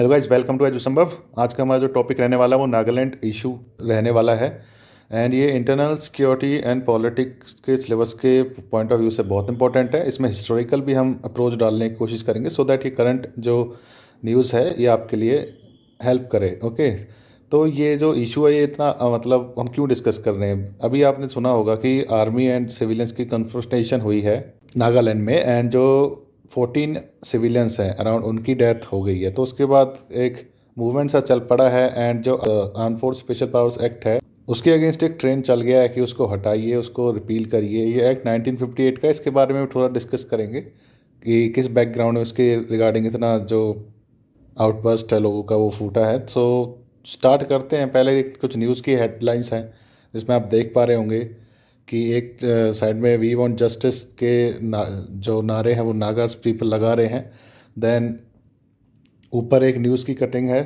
Hello guys, welcome to Edu Sambhav. आज का हमारा जो टॉपिक रहने वाला है वो नागालैंड इशू रहने वाला है। एंड ये इंटरनल सिक्योरिटी एंड पॉलिटिक्स के सिलेबस के पॉइंट ऑफ व्यू से बहुत इंपॉर्टेंट है। इसमें हिस्टोरिकल भी हम अप्रोच डालने की कोशिश करेंगे सो दैट ये करंट जो न्यूज़ है ये आपके लिए हेल्प करे। ओके, तो ये जो इशू है ये इतना मतलब हम क्यों डिस्कस कर रहे हैं। अभी आपने सुना होगा कि आर्मी एंड सिविलियंस की कन्फ्रंटेशन हुई है नागालैंड में, एंड जो 14 सिविलियंस हैं अराउंड उनकी डेथ हो गई है। तो उसके बाद एक मूवमेंट सा चल पड़ा है, एंड जो arm force special powers act है उसके अगेंस्ट एक ट्रेंड चल गया है कि उसको हटाइए, उसको रिपील करिए। ये एक्ट 1958 का, इसके बारे में भी थोड़ा डिस्कस करेंगे कि किस बैकग्राउंड में उसके रिगार्डिंग इतना जो आउटबर्स्ट है लोगों का वो फूटा है। सो स्टार्ट करते हैं। पहले कुछ न्यूज़ की हेडलाइंस हैं जिसमें आप देख पा रहे होंगे कि एक साइड में वी वांट जस्टिस के जो नारे हैं वो नागाज पीपल लगा रहे हैं। देन ऊपर एक न्यूज़ की कटिंग है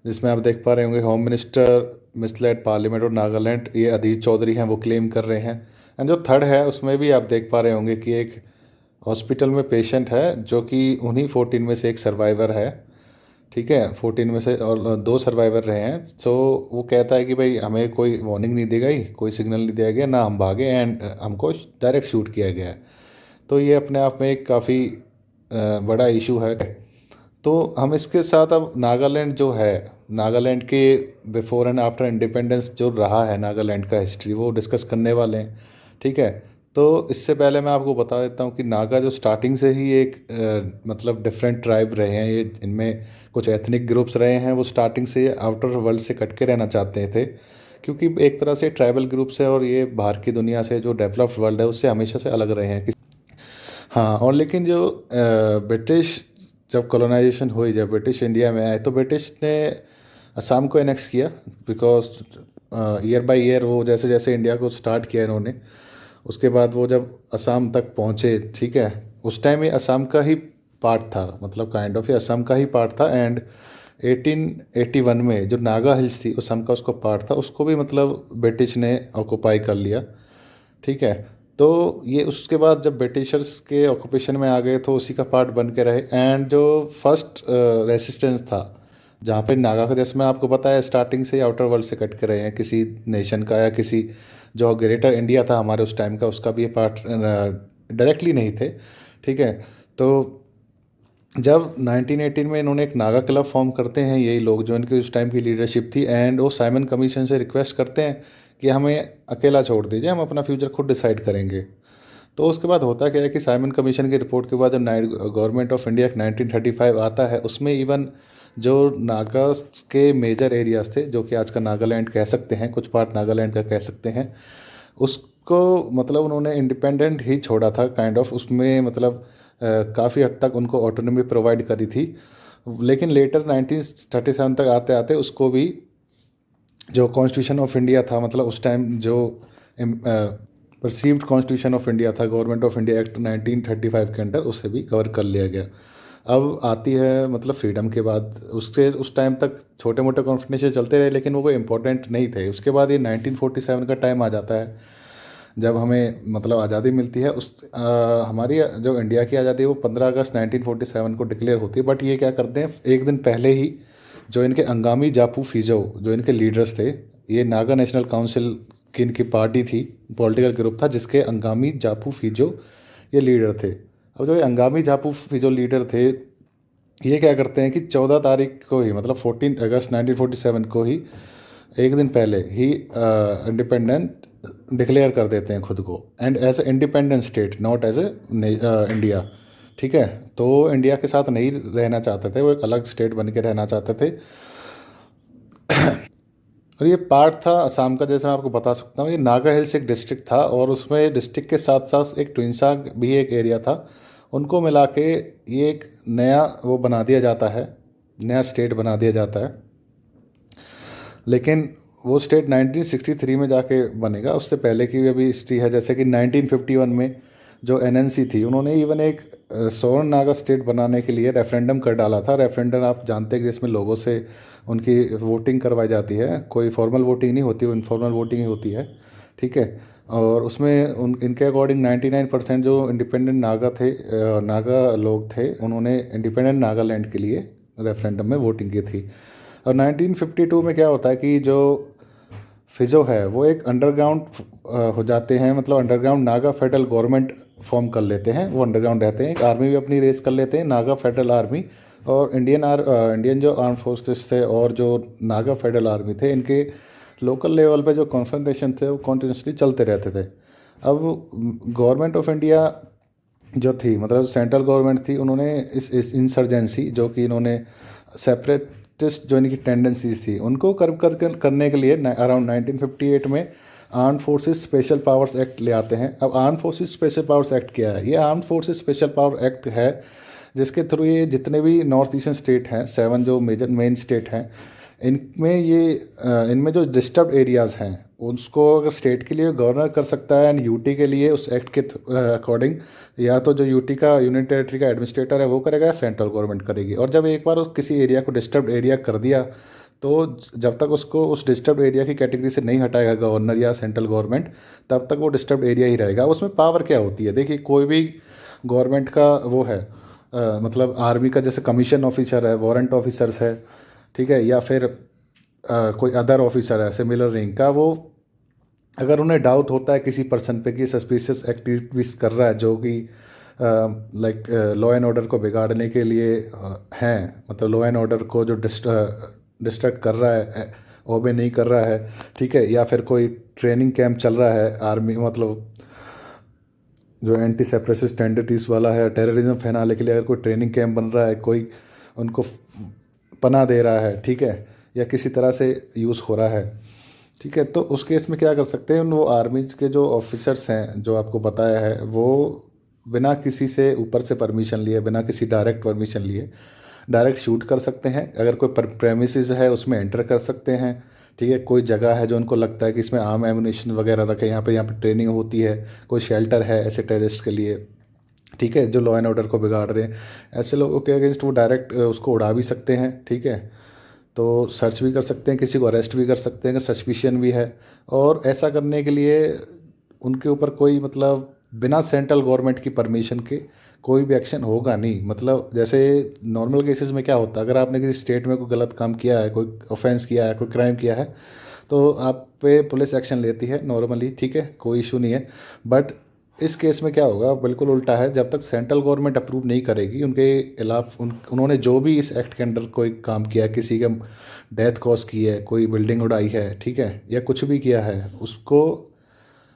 जिसमें आप देख पा रहे होंगे होम मिनिस्टर मिसलेड पार्लियामेंट और नागालैंड, ये अधीर चौधरी हैं वो क्लेम कर रहे हैं। एंड जो थर्ड है उसमें भी आप देख पा रहे होंगे कि एक हॉस्पिटल में पेशेंट है जो कि उन्हीं 14 में से एक सर्वाइवर है। ठीक है, 14 में से और दो सर्वाइवर रहे हैं। सो वो कहता है कि भाई हमें कोई वार्निंग नहीं दी गई, कोई सिग्नल नहीं दिया गया, ना हम भागे, एंड हमको डायरेक्ट शूट किया गया है। तो ये अपने आप में एक काफ़ी बड़ा इशू है। तो हम इसके साथ अब नागालैंड जो है, नागालैंड के बिफोर एंड आफ्टर इंडिपेंडेंस जो रहा है नागालैंड का हिस्ट्री वो डिस्कस करने वाले हैं। ठीक है, तो इससे पहले मैं आपको बता देता हूँ कि नागा जो स्टार्टिंग से ही एक मतलब डिफरेंट ट्राइब रहे हैं। ये इनमें कुछ एथनिक ग्रुप्स रहे हैं, वो स्टार्टिंग से आउटर वर्ल्ड से कट के रहना चाहते थे क्योंकि एक तरह से ट्राइबल ग्रुप्स है और ये बाहर की दुनिया से जो डेवलप्ड वर्ल्ड है उससे हमेशा से अलग रहे हैं। हाँ, और लेकिन जो ब्रिटिश जब कॉलोनाइजेशन हुई, जब ब्रिटिश इंडिया में आए तो ब्रिटिश ने असम को एनेक्स किया बिकॉज ईयर बाय ईयर वो जैसे जैसे इंडिया को स्टार्ट किया इन्होंने, उसके बाद वो जब असम तक पहुँचे, ठीक है, उस टाइम ये असम का ही पार्ट था, मतलब काइंड ऑफ ये असम का ही पार्ट था। एंड 1881 में जो नागा हिल्स थी असम का उसको पार्ट था, उसको भी मतलब ब्रिटिश ने ऑक्यूपाई कर लिया। ठीक है, तो ये उसके बाद जब ब्रिटिशर्स के ऑक्यूपेशन में आ गए तो उसी का पार्ट बन के रहे। एंड जो फर्स्ट रेसिस्टेंस था जहाँ पे नागा का, जैसे मैं आपको बताया स्टार्टिंग से ही आउटर वर्ल्ड से कट के रहे हैं, किसी नेशन का या किसी जो ग्रेटर इंडिया था हमारे उस टाइम का उसका भी ये पार्ट डायरेक्टली नहीं थे। ठीक है, तो जब 1918 में इन्होंने एक नागा क्लब फॉर्म करते हैं यही लोग जो इनकी उस टाइम की लीडरशिप थी, एंड वो साइमन कमीशन से रिक्वेस्ट करते हैं कि हमें अकेला छोड़ दीजिए, हम अपना फ्यूचर खुद डिसाइड करेंगे। तो उसके बाद होता क्या है कि साइमन कमीशन की रिपोर्ट के बाद जब गवर्नमेंट ऑफ इंडिया 1935 आता है उसमें इवन जो नागा के मेजर एरियाज थे जो कि आज का नागालैंड कह सकते हैं, कुछ पार्ट नागालैंड का कह सकते हैं, उसको मतलब उन्होंने इंडिपेंडेंट ही छोड़ा था काइंड ऑफ। उसमें मतलब काफ़ी हद तक उनको ऑटोनॉमी प्रोवाइड करी थी। लेकिन लेटर 1937 तक आते आते उसको भी जो कॉन्स्टिट्यूशन ऑफ इंडिया था, मतलब उस टाइम जो परसीव्ड कॉन्स्टिट्यूशन ऑफ इंडिया था, गवर्नमेंट ऑफ इंडिया एक्ट 1935 के अंडर उसे भी कवर कर लिया गया। अब आती है मतलब फ्रीडम के बाद, उसके उस टाइम तक छोटे मोटे कॉन्फ्लिक्ट चलते रहे लेकिन वो कोई इंपॉर्टेंट नहीं थे। उसके बाद ये 1947 का टाइम आ जाता है जब हमें मतलब आज़ादी मिलती है। हमारी जो इंडिया की आज़ादी है वो 15 अगस्त 1947 को डिक्लेयर होती है। बट ये क्या करते हैं, एक दिन पहले ही जो इनके अंगामी जापू फिजो जो इनके लीडर्स थे, ये नागा नेशनल काउंसिल की इनकी पार्टी थी, पॉलिटिकल ग्रुप था जिसके अंगामी जापू फिजो ये लीडर थे। अब जो ये अंगामी जापू फिजो लीडर थे ये क्या करते हैं कि 14 तारीख को ही, मतलब 14 अगस्त 1947 को ही, एक दिन पहले ही इंडिपेंडेंट डिक्लेयर कर देते हैं खुद को, and as a independent state, not as a India. ठीक है, तो वो इंडिया के साथ नहीं रहना चाहते थे, वो एक अलग स्टेट बन के रहना चाहते थे। और ये पार्ट था असम का, जैसे मैं आपको बता सकता हूँ ये नागा हिल्स एक डिस्ट्रिक्ट था और उसमें डिस्ट्रिक्ट के साथ साथ एक ट्विंसाग भी एक एरिया था। उनको मिला के ये एक नया वो बना दिया जाता है, नया स्टेट बना दिया जाता है। लेकिन वो स्टेट 1963 में जाके बनेगा, उससे पहले की भी अभी हिस्ट्री है। जैसे कि 1951 में जो एनएनसी थी उन्होंने इवन एक स्वर्ण नागा स्टेट बनाने के लिए रेफरेंडम कर डाला था। रेफरेंडम आप जानते हैं कि जिसमें लोगों से उनकी वोटिंग करवाई जाती है, कोई फॉर्मल वोटिंग नहीं होती, वो इनफॉर्मल वोटिंग ही होती है। ठीक है, और उसमें उन इनके अकॉर्डिंग 99% जो इंडिपेंडेंट नागा थे, नागा लोग थे, उन्होंने इंडिपेंडेंट नागालैंड के लिए रेफरेंडम में वोटिंग की थी। और 1952 में क्या होता है कि जो फिजो है वो एक अंडरग्राउंड हो जाते हैं, मतलब underground Naga federal government form कर लेते हैं। वो अंडरग्राउंड रहते हैं, एक आर्मी भी अपनी रेस कर लेते हैं, नागा फेडरल आर्मी। और इंडियन जो आर्म फोर्सेस थे और जो नागा फेडरल आर्मी थे, इनके लोकल लेवल पे जो कॉन्फ्रंटेशन थे वो कॉन्टिन्यूसली चलते रहते थे। अब गवर्नमेंट ऑफ इंडिया जो थी, मतलब सेंट्रल गवर्नमेंट थी, उन्होंने इस इंसर्जेंसी जो कि इन्होंने सेपरेटिस्ट जो इनकी टेंडेंसीज थी उनको करने के लिए अराउंड 1958 में arm forces special powers act ले आते हैं। अब arm forces special powers act क्या है? ये arm forces special power act है जिसके थ्रू ये जितने भी नॉर्थ ईस्टर्न स्टेट हैं, 7 जो मेन स्टेट हैं, इनमें जो डिस्टर्ब एरियाज़ हैं उसको अगर स्टेट के लिए गवर्नर कर सकता है, एंड यूटी के लिए उस एक्ट के अकॉर्डिंग या तो जो यूटी का यूनियन टेरिटरी का एडमिनिस्ट्रेटर है वो करेगा या सेंट्रल गवर्नमेंट करेगी। और जब एक बार उस किसी एरिया को डिस्टर्ब एरिया कर दिया तो जब तक उसको उस डिस्टर्ब एरिया की कैटेगरी से नहीं हटाएगा गवर्नर या सेंट्रल गवर्नमेंट, तब तक वो डिस्टर्ब एरिया ही रहेगा। उसमें पावर क्या होती है? देखिए, कोई भी गवर्नमेंट का वो है, मतलब आर्मी का जैसे कमीशन ऑफिसर है, वारंट ऑफिसर्स है, ठीक है, या फिर कोई अदर ऑफिसर है सिमिलर रैंक का, वो अगर उन्हें डाउट होता है किसी पर्सन पे कि सस्पिशियस एक्टिविटीज कर रहा है जो कि लाइक लॉ एंड ऑर्डर को बिगाड़ने के लिए हैं, मतलब लॉ एंड ऑर्डर को जो डिस्ट्रैक्ट कर रहा है, ओबे नहीं कर रहा है, ठीक है, या फिर कोई ट्रेनिंग कैंप चल रहा है आर्मी, मतलब जो एंटी सेपरेटिस्ट टेंडेंसीज वाला है, टेररिज्म फैलाने के लिए अगर कोई ट्रेनिंग कैंप बन रहा है, कोई उनको पनाह दे रहा है, ठीक है, या किसी तरह से यूज़ हो रहा है, ठीक है, तो उस केस में क्या कर सकते हैं? वो आर्मी के जो ऑफिसर्स हैं जो आपको बताया है, वो बिना किसी से ऊपर से परमिशन लिए, बिना किसी डायरेक्ट परमिशन लिए डायरेक्ट शूट कर सकते हैं। अगर कोई प्रेमिसेस है उसमें एंटर कर सकते हैं, ठीक है, कोई जगह है जो उनको लगता है कि इसमें आर्म एमुनेशन वगैरह रखे, यहाँ पे ट्रेनिंग होती है, कोई शेल्टर है ऐसे टेररिस्ट के लिए, ठीक है, जो लॉ एंड ऑर्डर को बिगाड़ रहे हैं, ऐसे लोगों के अगेंस्ट वो डायरेक्ट उसको उड़ा भी सकते हैं, ठीक है। तो सर्च भी कर सकते हैं, किसी को अरेस्ट भी कर सकते हैं अगर सस्पिशन भी है। और ऐसा करने के लिए उनके ऊपर कोई, मतलब बिना सेंट्रल गवर्नमेंट की परमिशन के कोई भी एक्शन होगा नहीं। मतलब जैसे नॉर्मल केसेस में क्या होता है, अगर आपने किसी स्टेट में कोई गलत काम किया है, कोई ऑफेंस किया है, कोई क्राइम किया है, तो आप पे पुलिस एक्शन लेती है नॉर्मली, ठीक है, कोई इशू नहीं है। बट इस केस में क्या होगा, बिल्कुल उल्टा है। जब तक सेंट्रल गवर्नमेंट अप्रूव नहीं करेगी उनके खिलाफ, उन्होंने जो भी इस एक्ट के अंडर कोई काम किया है, किसी का डेथ कॉज की है, कोई बिल्डिंग उड़ाई है, ठीक है, या कुछ भी किया है, उसको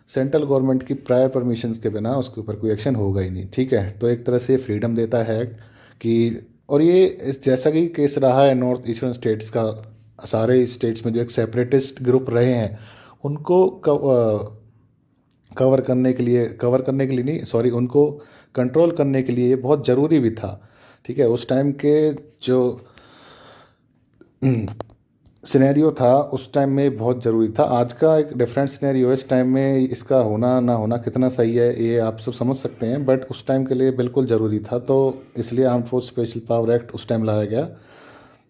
सेंट्रल गवर्नमेंट की प्रायर परमिशन के बिना उसके ऊपर कोई एक्शन होगा ही नहीं, ठीक है। तो एक तरह से फ्रीडम देता है कि, और ये जैसा कि केस रहा है नॉर्थ ईस्टर्न स्टेट्स का, सारे स्टेट्स में जो एक सेपरेटिस्ट ग्रुप रहे हैं उनको कवर करने के लिए नहीं, सॉरी, उनको कंट्रोल करने के लिए ये बहुत ज़रूरी भी था, ठीक है। उस टाइम के जो सिनेरियो था उस टाइम में बहुत ज़रूरी था। आज का एक डिफरेंट सिनेरियो है, इस टाइम में इसका होना ना होना कितना सही है ये आप सब समझ सकते हैं, बट उस टाइम के लिए बिल्कुल ज़रूरी था, तो इसलिए arm force special power act उस टाइम लाया गया।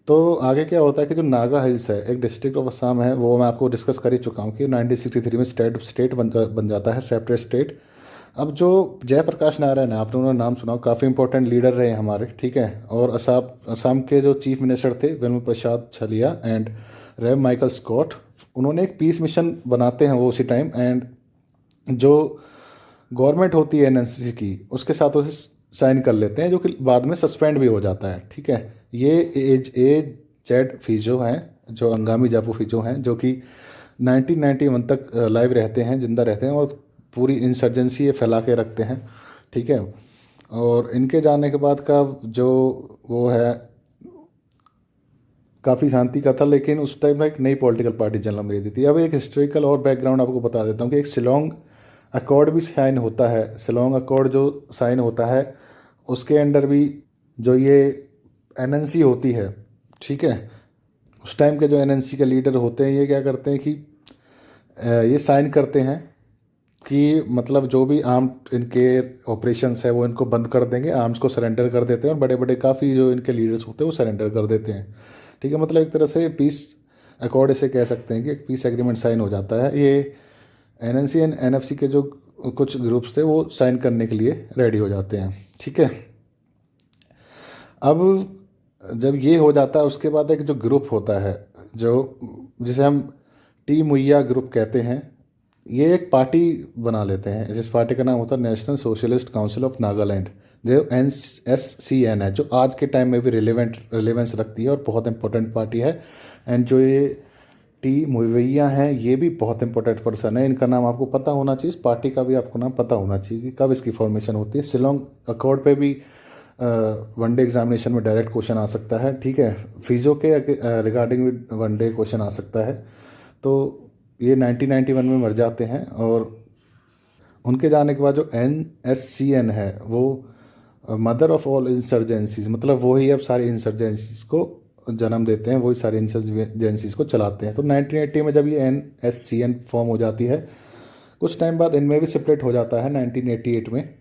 तो आगे क्या होता है कि जो नागा हिल्स है, एक डिस्ट्रिक्ट ऑफ असम है, वो मैं आपको डिस्कस कर ही चुका हूँ कि 1963 में स्टेट बन जाता है, सेपरेट स्टेट। अब जो जयप्रकाश नारायण है, आपने उन्होंने नाम सुना, काफ़ी इंपॉर्टेंट लीडर रहे हमारे, ठीक है, और असम के जो चीफ मिनिस्टर थे विमल प्रसाद छलिया एंड रेव माइकल स्कॉट, उन्होंने एक पीस मिशन बनाते हैं वो उसी टाइम, एंड जो गवर्नमेंट होती है एनएससी की उसके साथ उसे साइन कर लेते हैं, जो कि बाद में सस्पेंड भी हो जाता है, ठीक है। ये ए जेड फिजो हैं, जो अंगामी जापू फिजो हैं, जो कि 1991 तक लाइव रहते हैं, जिंदा रहते हैं, और पूरी इंसर्जेंसी ये फैला के रखते हैं, ठीक है। और इनके जाने के बाद का जो वो है काफ़ी शांति का था, लेकिन उस टाइम में एक नई पॉलिटिकल पार्टी जन्म लेती थी। अब एक हिस्टोरिकल और बैकग्राउंड आपको बता देता हूँ कि एक शिलोंग अकॉर्ड भी साइन होता है। शिलोंग अकॉर्ड जो साइन होता है उसके अंडर भी जो ये एनएनसी होती है, ठीक है, उस टाइम के जो एनएनसी के लीडर होते हैं ये क्या करते हैं कि ये साइन करते हैं कि मतलब जो भी आर्म इनके ऑपरेशंस है वो इनको बंद कर देंगे, आर्म्स को सरेंडर कर देते हैं, और बड़े बड़े काफ़ी जो इनके लीडर्स होते हैं वो सरेंडर कर देते हैं, ठीक है। मतलब एक तरह से पीस अकॉर्ड इसे कह सकते हैं कि एक पीस एग्रीमेंट साइन हो जाता है। ये एनएनसी एंड एनएफसी के जो कुछ ग्रुप्स थे वो साइन करने के लिए रेडी हो जाते हैं, ठीक है। अब जब ये हो जाता है उसके बाद एक जो ग्रुप होता है, जो जिसे हम टी मुइया ग्रुप कहते हैं, ये एक पार्टी बना लेते हैं। जिस पार्टी का नाम होता है national socialist council of Nagaland, जो NSCN है, जो आज के टाइम में भी रिलेवेंस रखती है और बहुत इंपॉर्टेंट पार्टी है। एंड जो ये टी मुवैया हैं, ये भी बहुत इंपॉर्टेंट पर्सन है। इनका नाम आपको पता होना चाहिए, इस पार्टी का भी आपको नाम पता होना चाहिए कि कब इसकी फॉर्मेशन होती है। शिलोंग अकॉर्ड पे भी वनडे एग्जामिनेशन में डायरेक्ट क्वेश्चन आ सकता है, ठीक है। फिजो के रिगार्डिंग भी वनडे क्वेश्चन आ सकता है। तो ये 1991 में मर जाते हैं, और उनके जाने के बाद जो NSCN है वो मदर ऑफ ऑल इंसर्जेंसीज, मतलब वही अब सारी इंसर्जेंसीज को जन्म देते हैं, वही सारी इंसर्जेंसीज को चलाते हैं। तो 1980 में जब ये NSCN फॉर्म हो जाती है, कुछ टाइम बाद इनमें भी सेपरेट हो जाता है 1988 में,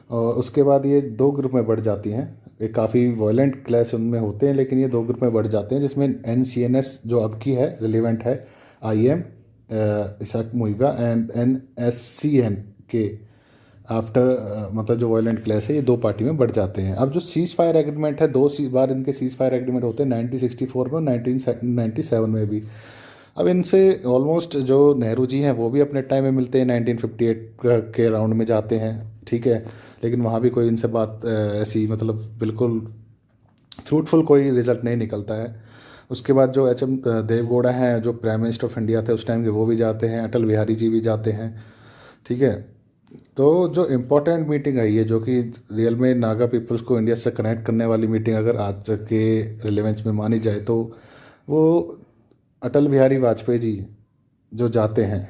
और उसके बाद ये दो ग्रुप में बढ़ जाती हैं। एक काफ़ी वायलेंट क्लैश उनमें होते हैं, लेकिन ये दो ग्रुप में बढ़ जाते हैं, जिसमें NCNS जो अब की है रिलेवेंट है, IM Isak Muivah, and NSCN के आफ्टर मतलब जो वायलेंट क्लैश है, ये दो पार्टी में बढ़ जाते हैं। अब जो सीज फायर एग्रीमेंट है, दो बार इनके सीज फायर एग्रीमेंट होते हैं, 1964 में और 1997 में भी। अब इनसे ऑलमोस्ट जो नेहरू जी हैं वो भी अपने टाइम में मिलते हैं, 1958 के राउंड में जाते हैं, ठीक है। लेकिन वहाँ भी कोई इनसे बात ऐसी मतलब बिल्कुल फ्रूटफुल कोई रिजल्ट नहीं निकलता है। उसके बाद जो HM देवगौड़ा हैं, जो प्राइम मिनिस्टर ऑफ इंडिया थे उस टाइम के, वो भी जाते हैं, अटल बिहारी जी भी जाते हैं, ठीक है। तो जो इम्पोर्टेंट मीटिंग है ये, जो कि रियल में नागा पीपल्स को इंडिया से कनेक्ट करने वाली मीटिंग अगर आज के रिलेवेंस में मानी जाए, तो वो अटल बिहारी वाजपेयी जी जो जाते हैं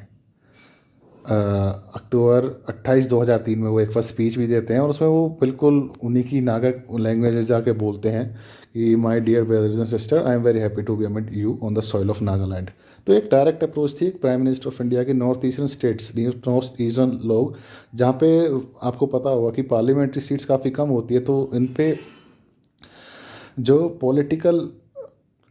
अक्टूबर 28 2003 में, वो एक फर्स्ट स्पीच भी देते हैं, और उसमें वो बिल्कुल उन्हीं की नागा लैंग्वेज में जाके बोलते हैं कि my dear brothers and sister, I am very happy to be amid you on the soil of Nagaland. तो एक डायरेक्ट अप्रोच थी एक प्राइम मिनिस्टर ऑफ इंडिया की north eastern states, north eastern लोग, जहाँ पे आपको पता होगा कि पार्लियामेंट्री सीट्स काफ़ी कम होती है, तो इन पे जो पॉलिटिकल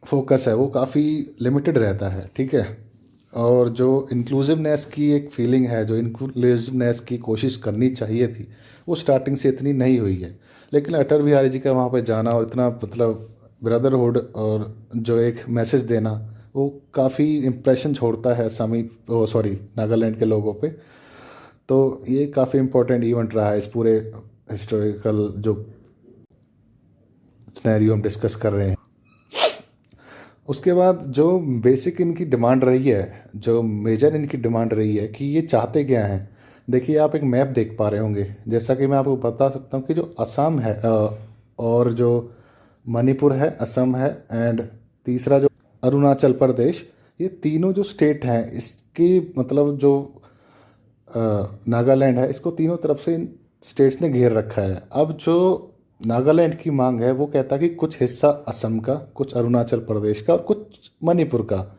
फोकस है वो काफ़ी लिमिटेड रहता है, ठीक है। और जो इंक्लूसिवनेस की एक फीलिंग है, जो इंक्लूसिवनेस की कोशिश करनी चाहिए थी, वो स्टार्टिंग से इतनी नहीं हुई है। लेकिन अटल बिहारी जी का वहाँ पर जाना और इतना मतलब ब्रदरहुड और जो एक मैसेज देना, वो काफ़ी इम्प्रेशन छोड़ता है नागालैंड के लोगों पे। तो ये काफ़ी इम्पोर्टेंट इवेंट रहा है इस पूरे हिस्टोरिकल जो सिनेरियो हम डिस्कस कर रहे हैं। उसके बाद जो बेसिक इनकी डिमांड रही है, जो मेजर इनकी डिमांड रही है कि ये चाहते क्या हैं। देखिए, आप एक मैप देख पा रहे होंगे, जैसा कि मैं आपको बता सकता हूँ कि जो असम है और जो मणिपुर है, असम है, एंड तीसरा जो अरुणाचल प्रदेश, ये तीनों जो स्टेट हैं, इसकी मतलब जो नागालैंड है, इसको तीनों तरफ से इन स्टेट्स ने घेर रखा है। अब जो नागालैंड की मांग है वो कहता है कि कुछ हिस्सा असम का, कुछ अरुणाचल प्रदेश का और कुछ मणिपुर का,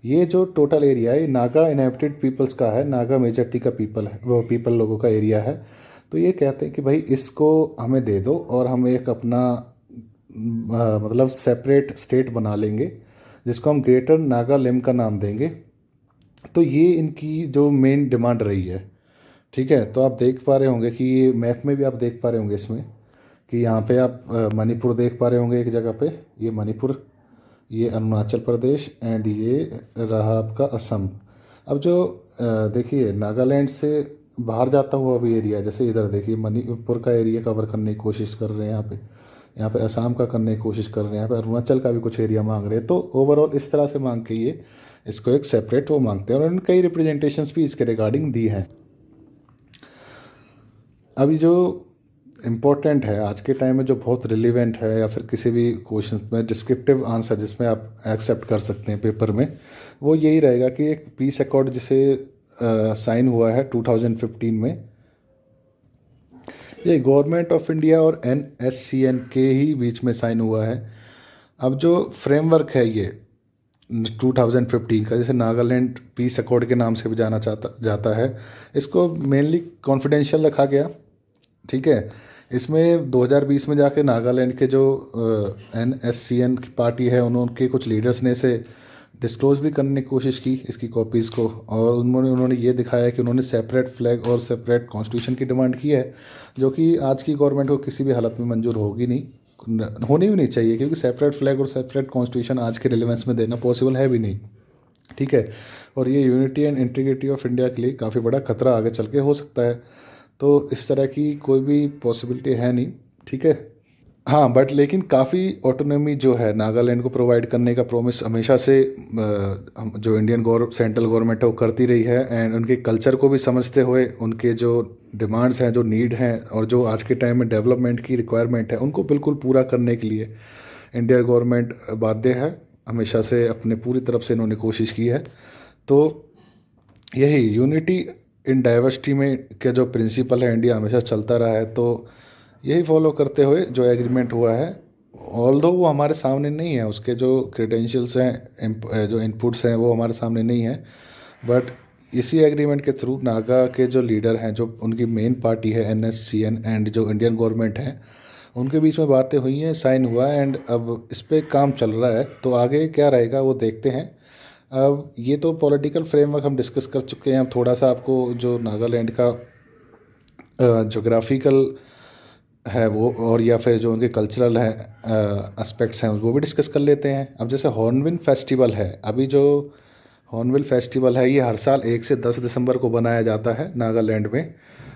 ये जो टोटल एरिया है ये नागा इनहेबिटेड पीपल्स का है, नागा मेजॉरिटी का पीपल है, वो पीपल लोगों का एरिया है। तो ये कहते हैं कि भाई इसको हमें दे दो और हम एक अपना मतलब सेपरेट स्टेट बना लेंगे, जिसको हम ग्रेटर नागालैंड का नाम देंगे। तो ये इनकी जो मेन डिमांड रही है, ठीक है। तो आप देख पा रहे होंगे कि ये मैप में भी आप देख पा रहे होंगे इसमें कि यहाँ पे आप मणिपुर देख पा रहे होंगे एक जगह पे, ये मणिपुर, ये अरुणाचल प्रदेश, एंड ये रहा आपका असम। अब जो देखिए नागालैंड से बाहर जाता हुआ भी एरिया, जैसे इधर देखिए मणिपुर का एरिया कवर करने की कोशिश कर रहे हैं यहाँ पे असम का करने की कोशिश कर रहे हैं, यहाँ पे अरुणाचल का भी कुछ एरिया मांग रहे हैं। तो ओवरऑल इस तरह से मांग के ये इसको एक सेपरेट वो मांगते हैं, और उन्होंने कई रिप्रेजेंटेशंस भी इसके रिगार्डिंग दी हैं। अभी जो इम्पोर्टेंट है आज के टाइम में, जो बहुत रिलीवेंट है, या फिर किसी भी क्वेश्चन में डिस्क्रिप्टिव आंसर जिसमें आप एक्सेप्ट कर सकते हैं पेपर में, वो यही रहेगा कि एक पीस अकॉर्ड जिसे साइन हुआ है 2015 में, ये गवर्नमेंट ऑफ इंडिया और NSCN के ही बीच में साइन हुआ है। अब जो फ्रेमवर्क है ये 2015 का, जैसे नागालैंड पीस अकॉर्ड के नाम से भी जाना जाता है, इसको मेनली कॉन्फिडेंशियल रखा गया, ठीक है। इसमें 2020 में जाके नागालैंड के जो NSCN की पार्टी है, उनके कुछ लीडर्स ने इसे डिस्क्लोज भी करने की कोशिश की, इसकी कॉपीज़ को, और उन्होंने ये दिखाया कि उन्होंने सेपरेट फ्लैग और सेपरेट कॉन्स्टिट्यूशन की डिमांड की है, जो कि आज की गवर्नमेंट को किसी भी हालत में मंजूर होगी नहीं। होनी भी नहीं चाहिए, क्योंकि सेपरेट फ्लैग और सेपरेट कॉन्स्टिट्यूशन आज के रिलेवेंस में देना पॉसिबल है भी नहीं। ठीक है, और ये unity and integrity of India के लिए काफ़ी बड़ा खतरा आगे चल के हो सकता है। तो इस तरह की कोई भी पॉसिबिलिटी है नहीं। ठीक है, हाँ, बट लेकिन काफ़ी ऑटोनॉमी जो है नागालैंड को प्रोवाइड करने का प्रॉमिस हमेशा से जो इंडियन सेंट्रल गवर्नमेंट है वो करती रही है। एंड उनके कल्चर को भी समझते हुए, उनके जो डिमांड्स हैं, जो नीड हैं, और जो आज के टाइम में डेवलपमेंट की रिक्वायरमेंट है, उनको बिल्कुल पूरा करने के लिए इंडियन गवर्नमेंट बाध्य है। हमेशा से अपने पूरी तरफ से इन्होंने कोशिश की है। तो यही यूनिटी इन डाइवर्सिटी में का जो प्रिंसिपल है, इंडिया हमेशा चलता रहा है। तो यही फॉलो करते हुए जो एग्रीमेंट हुआ है, ऑल्दो वो हमारे सामने नहीं है, उसके जो क्रेडेंशियल्स हैं, जो इनपुट्स हैं, वो हमारे सामने नहीं है, बट इसी एग्रीमेंट के थ्रू नागा के जो लीडर हैं, जो उनकी मेन पार्टी है NSCN, एंड जो इंडियन गवर्नमेंट है, उनके बीच में बातें हुई हैं, साइन हुआ है, एंड अब इस पर काम चल रहा है। तो आगे क्या रहेगा वो देखते हैं। अब ये तो पॉलिटिकल फ्रेमवर्क हम डिस्कस कर चुके हैं। अब थोड़ा सा आपको जो नागालैंड का जोग्राफिकल है वो, और या फिर जो उनके कल्चरल है एस्पेक्ट्स हैं, वो भी डिस्कस कर लेते हैं। अब जैसे हॉर्नबिल फेस्टिवल है, अभी जो हॉर्नबिल फेस्टिवल है, ये हर साल 1 से 10 दिसंबर को बनाया जाता है नागालैंड में।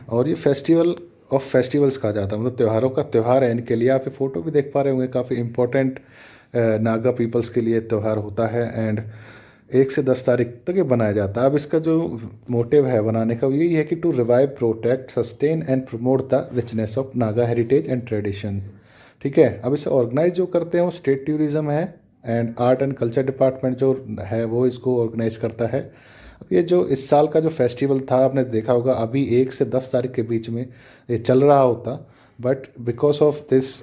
और ये फेस्टिवल ऑफ फेस्टिवल्स कहा जाता है, मतलब त्योहारों का त्यौहार है इनके लिए। आप ये फ़ोटो भी देख पा रहे होंगे, काफ़ी इंपॉर्टेंट नागा पीपल्स के लिए त्यौहार होता है। एंड 1 से 10 तारीख तक ये बनाया जाता है। अब इसका जो मोटिव है बनाने का, वो यही है कि to revive, protect, sustain and promote the richness of Naga heritage and tradition. ठीक है, अब इसे ऑर्गेनाइज जो करते हैं वो स्टेट टूरिज़्म है, and art and culture department जो है वो इसको ऑर्गेनाइज करता है। अब ये जो इस साल का जो फेस्टिवल था, आपने देखा होगा, अभी 1 से 10 तारीख के बीच में ये चल रहा होता, but because of this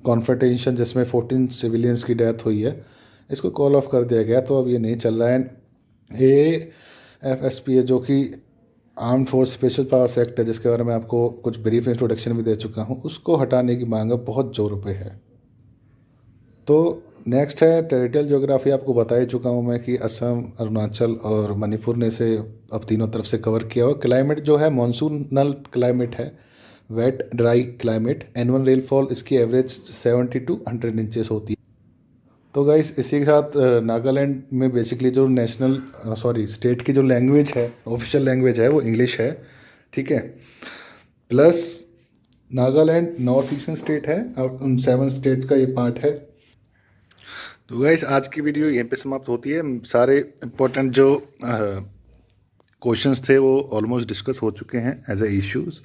confrontation जिसमें 14 सिविलियंस की डेथ हुई है, इसको कॉल ऑफ कर दिया गया। तो अब ये नहीं चल रहा है। AFSP है, जो कि armed force special powers act है, जिसके बारे में आपको कुछ ब्रीफ इंट्रोडक्शन भी दे चुका हूँ, उसको हटाने की मांग बहुत जोरों पे है। तो नेक्स्ट है टेरिटोरियल ज्योग्राफी। आपको बता ही चुका हूँ मैं कि असम, अरुणाचल और मणिपुर ने इसे अब तीनों तरफ से कवर किया। और क्लाइमेट जो है मॉनसूनल क्लाइमेट है, wet dry climate. Annual rainfall इसकी एवरेज 70 to 100 इंचेस होती है। तो गाइस, इसी के साथ नागालैंड में बेसिकली जो स्टेट की जो लैंग्वेज है, ऑफिशियल लैंग्वेज है, वो इंग्लिश है। ठीक है, plus Nagaland north eastern state है और उन 7 स्टेट्स का ये पार्ट है। तो गाइस, आज की वीडियो यहीं पे समाप्त होती है। सारे इम्पोर्टेंट जो क्वेश्चंस थे वो ऑलमोस्ट डिस्कस हो चुके हैं एज ए इश्यूज़।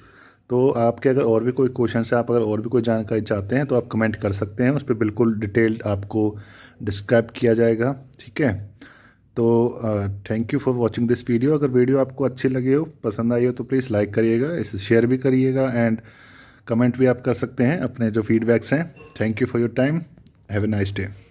तो आपके अगर और भी कोई क्वेश्चन है, आप अगर और भी कोई जानकारी चाहते हैं, तो आप कमेंट कर सकते हैं। उस पर बिल्कुल डिटेल्ड आपको डिस्क्राइब किया जाएगा। ठीक है, तो thank you for watching this video. अगर वीडियो आपको अच्छी लगी हो, पसंद आई हो, तो प्लीज़ लाइक करिएगा, इसे शेयर भी करिएगा, एंड कमेंट भी आप कर सकते हैं अपने जो फीडबैक्स हैं। Thank you for your time. Have a nice day.